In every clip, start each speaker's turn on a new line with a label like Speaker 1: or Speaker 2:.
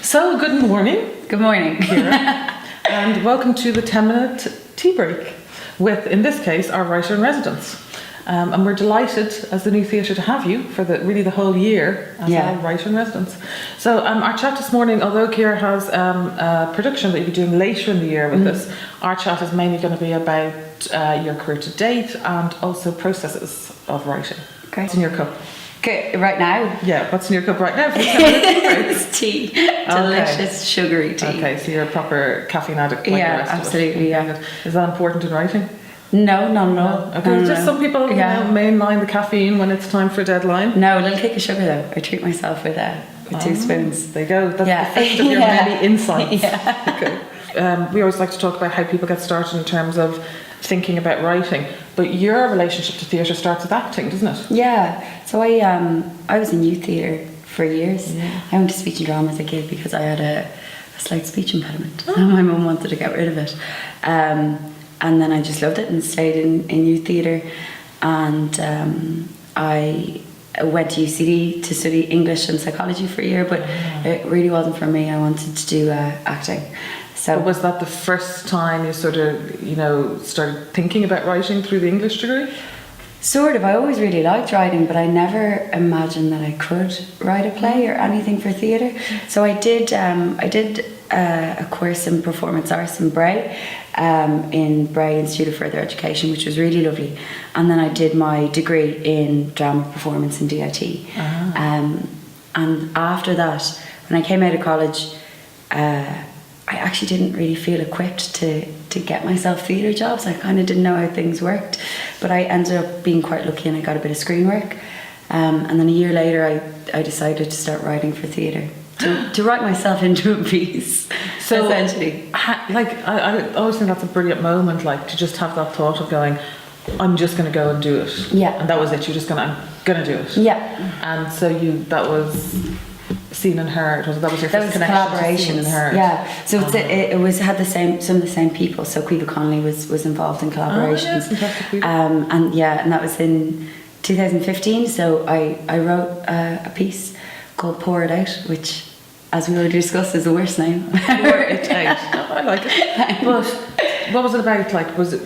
Speaker 1: So, good morning.
Speaker 2: Good morning.
Speaker 1: Ciara, and welcome to the 10-minute tea break with, in this case, our writer in residence. And we're delighted as the new theatre to have you for the whole year as our writer in residence. So our chat this morning, although Ciara has a production that you'll be doing later in the year with us, our chat is mainly going to be about your career to date and also processes of writing.
Speaker 2: Great.
Speaker 1: What's in your cup?
Speaker 2: Okay, right now?
Speaker 1: Yeah, what's in your cup right now for the 10-minute tea break?
Speaker 2: It's tea. Delicious, sugary tea.
Speaker 1: Okay, so you're a proper caffeine addict like the rest
Speaker 2: absolutely,
Speaker 1: of us. Is that important in writing?
Speaker 2: No, not at all.
Speaker 1: Okay, just some people mainline the caffeine when it's time for a deadline.
Speaker 2: No, a little kick of sugar though. I treat myself with 2 spoons.
Speaker 1: There you go. That's the first of your many insights.
Speaker 2: Yeah.
Speaker 1: Okay. We always like to talk about how people get started in terms of thinking about writing, but your relationship to theatre starts with acting, doesn't it?
Speaker 2: Yeah. So I was in youth theatre for years. Yeah. I went to speech and drama as a kid because I had a slight speech impediment. And my mum wanted to get rid of it. And then I just loved it and stayed in youth theatre. And I went to UCD to study English and psychology for a year, but it really wasn't for me. I wanted to do acting. So
Speaker 1: but was that the first time you sort of, started thinking about writing through the English degree?
Speaker 2: Sort of. I always really liked writing, but I never imagined that I could write a play or anything for theatre. So I did a course in performance arts in Bray, Institute of Further Education, which was really lovely. And then I did my degree in drama performance in DIT. And after that, when I came out of college, I actually didn't really feel equipped to get myself theatre jobs. I kind of didn't know how things worked, but I ended up being quite lucky and I got a bit of screen work. And then a year later, I decided to start writing for theatre. To write myself into a piece, so essentially.
Speaker 1: I always think that's a brilliant moment, to just have that thought of going, I'm just going to go and do it.
Speaker 2: Yeah.
Speaker 1: And that was it. You're just I'm going to do it.
Speaker 2: Yeah.
Speaker 1: And so that was Seen and Heard. That was your first connection
Speaker 2: collaboration.
Speaker 1: To Seen and Heard.
Speaker 2: Yeah. So it had some of the same people. So Caoimhe Connolly was involved in collaborations. And that was in 2015. So I wrote a piece called Pour It Out, which, as we already discussed, is the worst name.
Speaker 1: Pour It Out. I like it. But what was it about? Was it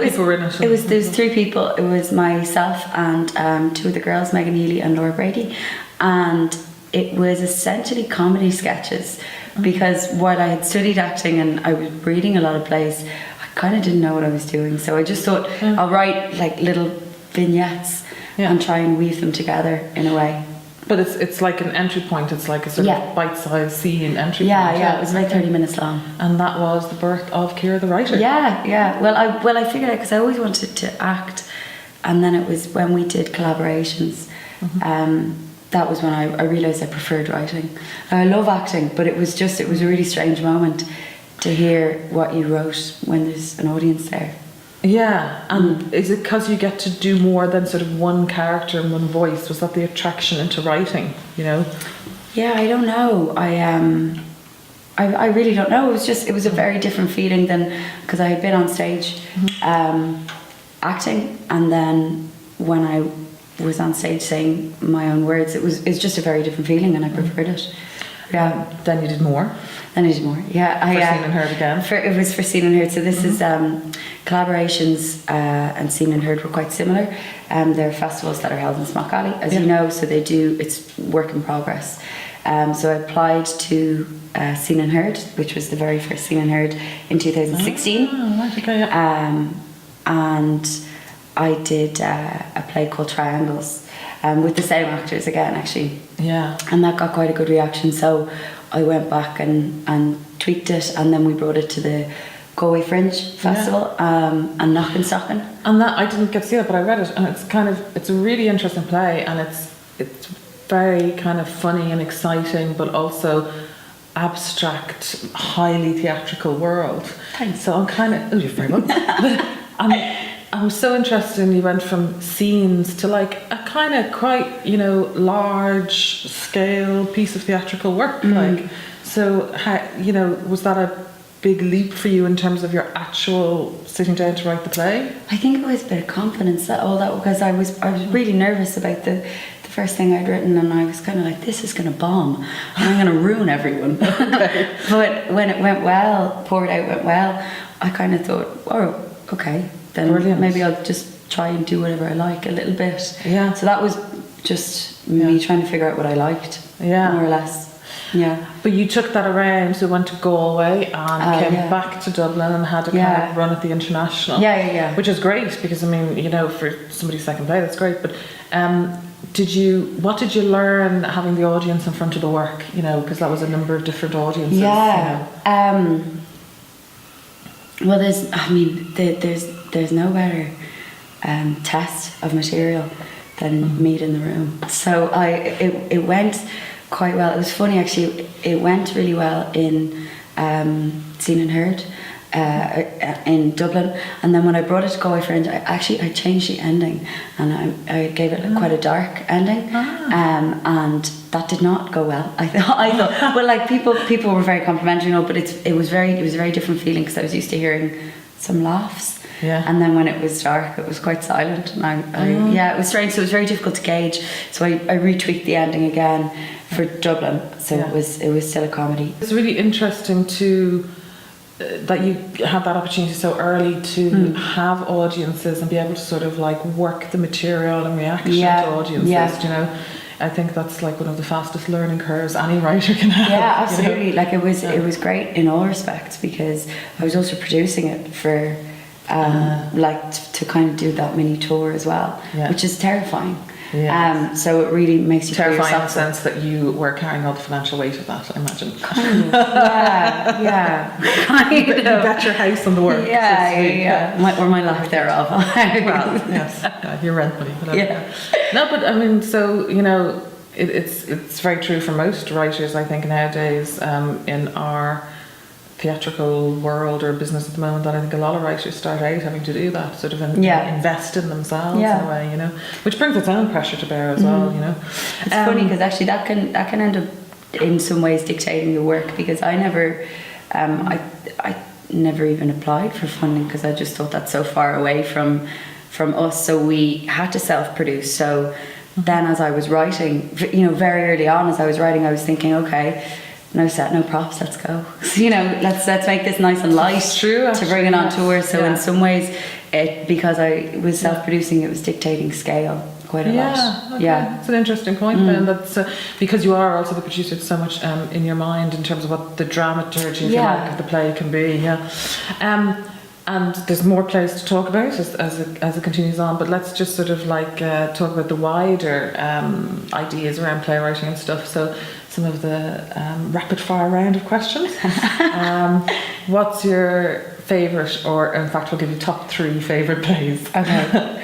Speaker 1: people were in it?
Speaker 2: There was 3 people. It was myself and 2 of the girls, Megan Healy and Laura Brady, and it was essentially comedy sketches. Because while I had studied acting and I was reading a lot of plays, I kind of didn't know what I was doing. So I just thought I'll write little vignettes and try and weave them together in a way. But
Speaker 1: it's like an entry point. It's like a sort of bite-sized scene entry point.
Speaker 2: Yeah, it was about 30 minutes long.
Speaker 1: And that was the birth of Ciara the writer.
Speaker 2: Yeah. Well, I figured out because I always wanted to act, and then it was when we did collaborations. That was when I realised I preferred writing. I love acting, but it was a really strange moment to hear what you wrote when there's an audience there. Yeah, and
Speaker 1: is it because you get to do more than sort of one character and one voice? Was that the attraction into writing,
Speaker 2: Yeah, I don't know. I really don't know. It was a very different feeling than, because I had been on stage acting, and then when I was on stage saying my own words, it's just a very different feeling, and I preferred it. Yeah.
Speaker 1: Then you did more.
Speaker 2: Yeah.
Speaker 1: For Seen and Heard again.
Speaker 2: It was for Seen and Heard. So this is collaborations and Seen and Heard were quite similar. They're festivals that are held in Smock Alley, as you know. So it's work in progress. So I applied to Seen and Heard, which was the very first Seen and Heard in 2016. And I did a play called Triangles. With the same actors again, actually. Yeah. And that got quite a good reaction, so I went back and tweaked it, and then we brought it to the Galway Fringe Festival and Knockin'
Speaker 1: And that, I didn't get to see that, but I read it, and it's a really interesting play, and it's very kind of funny and exciting, but also abstract, highly theatrical world.
Speaker 2: Thanks.
Speaker 1: So I'm you're very welcome. I'm so interested in, you went from scenes to a kind of quite, large scale piece of theatrical work. So how, was that a big leap for you in terms of your actual sitting down to write the play?
Speaker 2: I think it was a bit of confidence, because I was really nervous about the first thing I'd written, and I was kind of like, this is going to bomb, and I'm going to ruin everyone. But when it went well, poured out went well, I kind of thought, oh, okay, then
Speaker 1: Brilliant.
Speaker 2: maybe I'll just try and do whatever I like a little bit.
Speaker 1: Yeah.
Speaker 2: So that was just me trying to figure out what I liked, more or less. Yeah.
Speaker 1: But you took that around, so went to Galway and came back to Dublin and had a kind of run at the International.
Speaker 2: Yeah.
Speaker 1: Which is great, because I mean, you know, for somebody's second play, that's great. But what did you learn having the audience in front of the work? You know, because that was a number of different audiences.
Speaker 2: Yeah.
Speaker 1: You know?
Speaker 2: Well, there's no better test of material than meat in the room. So it went quite well. It was funny actually. It went really well in Seen and Heard in Dublin, and then when I brought it to Galway Fringe, I changed the ending, and I gave it quite a dark ending, and that did not go well. I thought well, like people were very complimentary, but it was a very different feeling, because I was used to hearing some laughs.
Speaker 1: Yeah.
Speaker 2: And then when it was dark, it was quite silent, and it was strange. So it was very difficult to gauge. So I retweaked the ending again for Dublin. So it was still a comedy.
Speaker 1: It's really interesting that you had that opportunity so early to have audiences and be able to sort of like work the material and reaction to audiences.
Speaker 2: Yeah.
Speaker 1: You know, I think that's like one of the fastest learning curves any writer can have.
Speaker 2: Yeah, absolutely.
Speaker 1: You know?
Speaker 2: Like it was great in all respects, because I was also producing it for to kind of do that mini tour as well, which is terrifying.
Speaker 1: Yeah.
Speaker 2: So it really makes you
Speaker 1: terrifying in the sense that you were carrying all the financial weight of that, I imagine.
Speaker 2: Kind of, yeah. Kind of.
Speaker 1: You bet your house on the work.
Speaker 2: Or my lack thereof.
Speaker 1: Well, yes, your rent money. Whatever.
Speaker 2: Yeah.
Speaker 1: No, but I mean, so you know, it's very true for most writers, I think, nowadays, in our theatrical world or business at the moment, that I think a lot of writers start out having to do that, sort of invest in themselves in a way, you know, which brings its own pressure to bear as well, you know.
Speaker 2: It's funny, because actually that can end up in some ways dictating your work, because I never I never even applied for funding, because I just thought that's so far away from us, so we had to self-produce. So then as I was writing, you know, very early on as I was writing, I was thinking, okay, no set, no props, let's go. So, you know, let's make this nice and light to bring it on tour. So in some ways, because I was self-producing, it was dictating scale quite a lot.
Speaker 1: Okay. Yeah, it's an interesting point then. That's because you are also the producer, it's so much in your mind in terms of what the dramaturgy, if you like, of the play can be. Yeah. And there's more plays to talk about as it continues on, but let's just sort of like talk about the wider ideas around playwriting and stuff. So some of the rapid fire round of questions. What's your favourite, or in fact we'll give you top 3 favourite plays? Okay.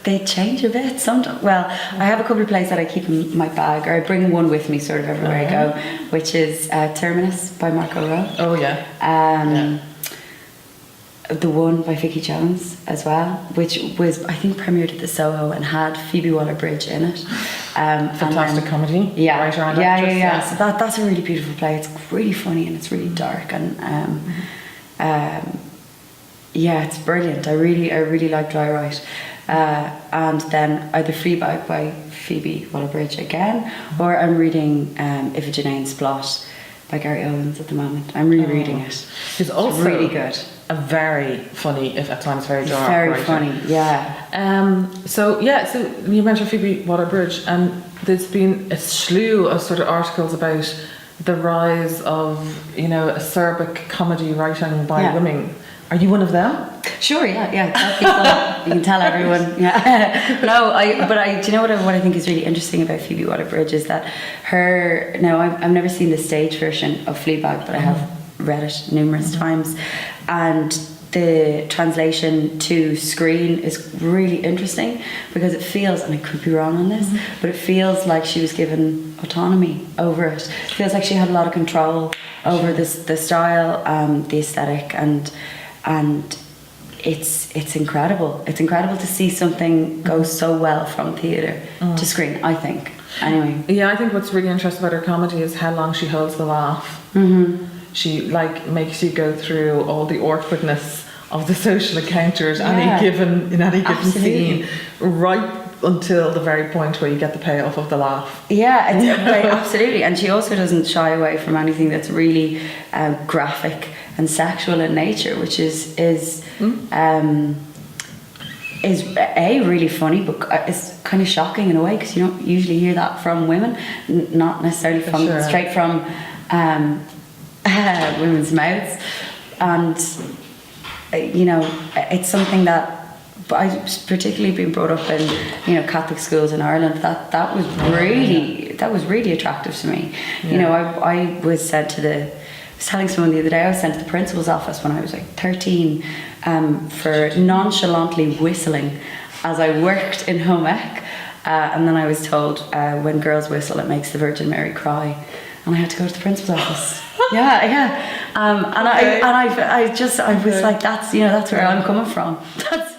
Speaker 2: They change a bit sometimes. Well, I have a couple of plays that I keep in my bag, or I bring one with me sort of everywhere I go, which is Terminus by Marco Rowe.
Speaker 1: Oh yeah.
Speaker 2: The One by Vicky Jones as well, which was, I think, premiered at the Soho and had Phoebe Waller-Bridge in it.
Speaker 1: Fantastic comedy.
Speaker 2: Yeah. So that's a really beautiful play. It's really funny and it's really dark, and it's brilliant. I really like Dry Right. And then either Fleabag by Phoebe Waller-Bridge again, or I'm reading Iphigenia's Plot by Gary Owens at the moment. I'm rereading it.
Speaker 1: It's also
Speaker 2: really good.
Speaker 1: A very funny, if at times very dark.
Speaker 2: Very funny, yeah.
Speaker 1: So you mentioned Phoebe Waller-Bridge, and there's been a slew of sort of articles about the rise of, you know, acerbic comedy writing by women. Are you one of them?
Speaker 2: Sure, yeah. Tell people, you can tell everyone. Yeah. Do you know what I think is really interesting about Phoebe Waller-Bridge is that I've never seen the stage version of Fleabag, but I have read it numerous times, and the translation to screen is really interesting, because it feels, and I could be wrong on this, but it feels like she was given autonomy over it. It feels like she had a lot of control over the style, the aesthetic, and it's incredible. It's incredible to see something go so well from theatre to screen, I think. Anyway.
Speaker 1: Yeah, I think what's really interesting about her comedy is how long she holds the laugh. She like makes you go through all the awkwardness of the social encounter at any given scene, right until the very point where you get the payoff of the laugh.
Speaker 2: Yeah, like, absolutely. And she also doesn't shy away from anything that's really graphic and sexual in nature, which is really funny, but it's kind of shocking in a way, because you don't usually hear that from women, not necessarily from straight from women's mouths. And it's something that I particularly been brought up in Catholic schools in Ireland, that was really attractive to me. I was sent to I was telling someone the other day, I was sent to the principal's office when I was like 13 for nonchalantly whistling as I worked in home ec, and then I was told when girls whistle it makes the Virgin Mary cry, and I had to go to the principal's office. And I was like, that's where I'm coming from. That's